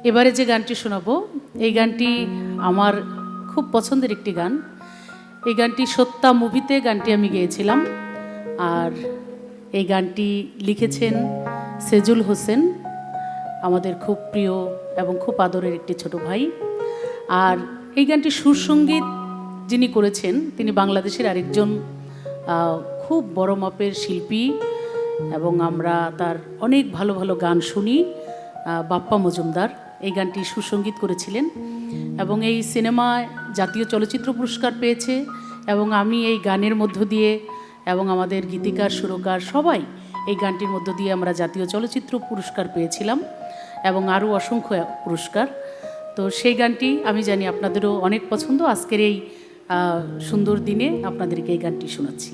এবারে যে গানটি শোনাবো এই গানটি আমার খুব পছন্দের একটি গান। এই গানটি সত্যা মুভিতে গানটি আমি গেয়েছিলাম। আর এই গানটি লিখেছেন সেজুল হোসেন, আমাদের খুব প্রিয় এবং খুব আদরের একটি ছোট ভাই। আর এই গানটি সুরসঙ্গীত যিনি করেছেন তিনি বাংলাদেশের আরেকজন খুব বড় মাপের শিল্পী এবং আমরা তার অনেক ভালো ভালো গান শুনি। বাপ্পা মজুমদার এই গানটি সুসঙ্গীত করেছিলেন এবং এই সিনেমায় জাতীয় চলচ্চিত্র পুরস্কার পেয়েছে। এবং আমি এই গানের মধ্য দিয়ে এবং আমাদের গীতিকার সুরকার সবাই এই গানটির মধ্য দিয়ে আমরা জাতীয় চলচ্চিত্র পুরস্কার পেয়েছিলাম এবং আরও অসংখ্য পুরস্কার। তো সেই গানটি আমি জানি আপনাদেরও অনেক পছন্দ। আজকের এই সুন্দর দিনে আপনাদেরকে এই গানটি শোনাচ্ছি।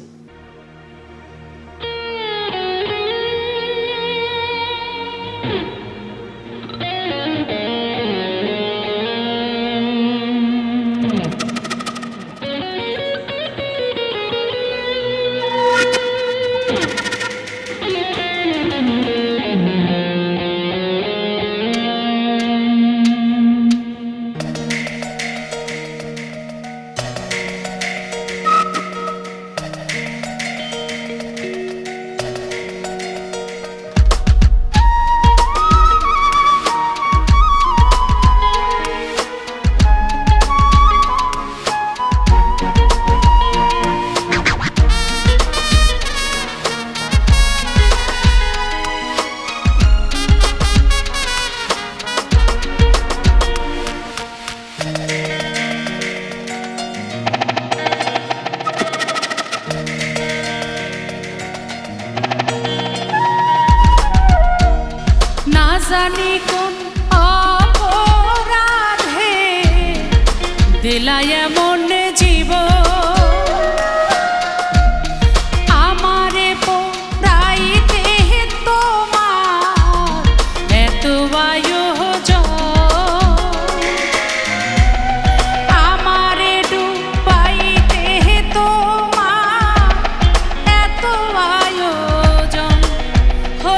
জানি কোন অপরাধে দিলাই এমন জীবন আমারে পোড়াইতে তোমার এত আয়োজন আমারে ডুবাইতে তোমার এত আয়োজন হো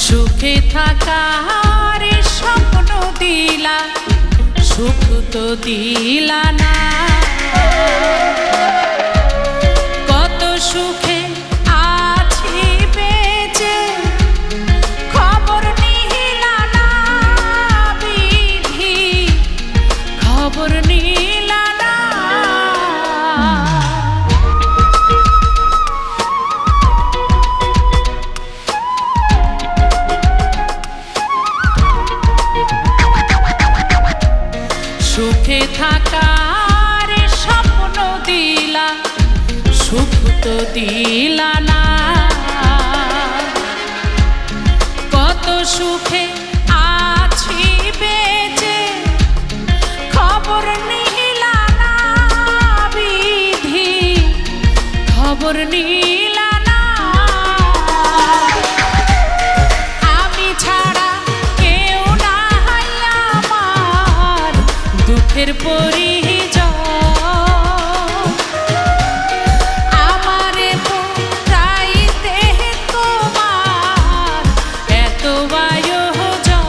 সুখে থাকার স্বপ্ন দিলা সুখ তো দিলা না কত সুখে আছি বেঁচে খবর নিলা না বিধি খবর নিলা না সুখে থাকার স্বপ্ন দিলা সুখ তো দিলা না কত সুখে আছি বেঁচে খবর নিলা না বিধি খবর নিলা না আমি পরিজন আমারে পুরাইতে তোমার এত আয়োজন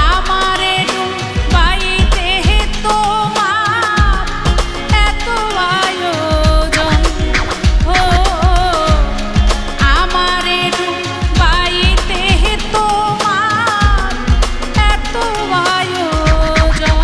আমারে ডুবাইতে তোমার এত আয়োজন ও আমারে ডুবাইতে তোমার এত আয়োজন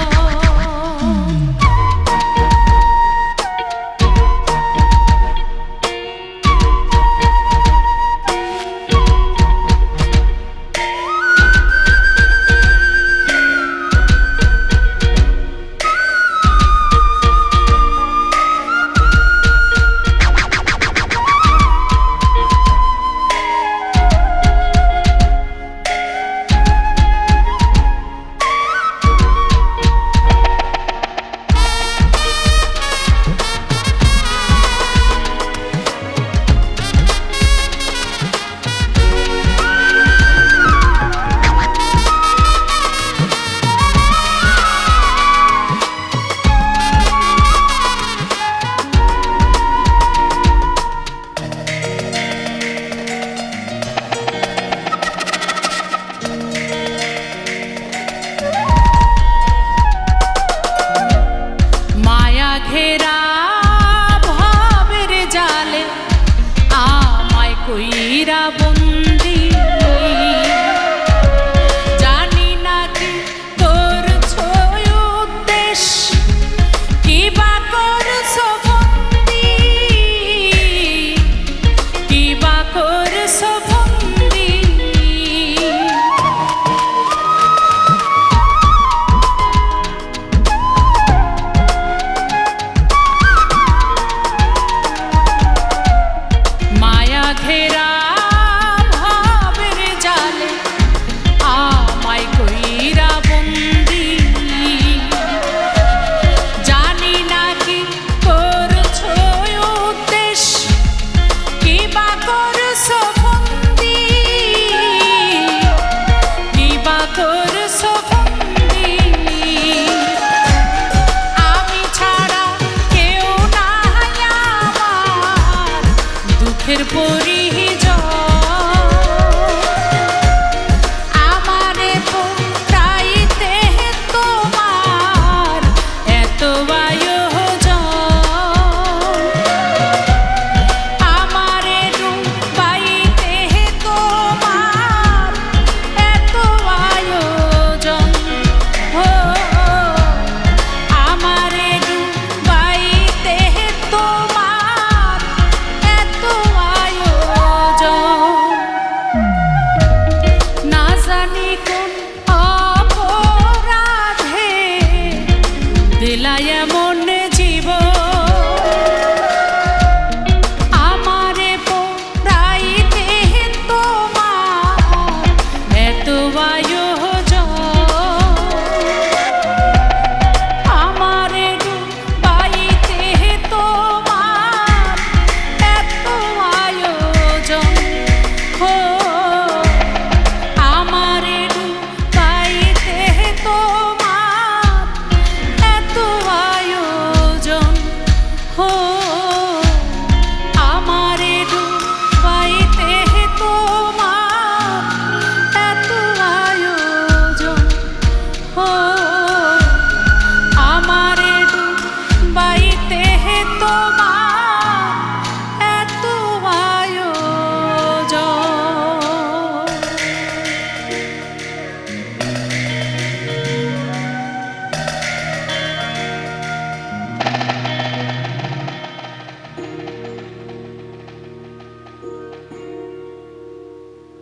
মায়া ঘেরা ভবের জালে আমায় কইরা বন্ধ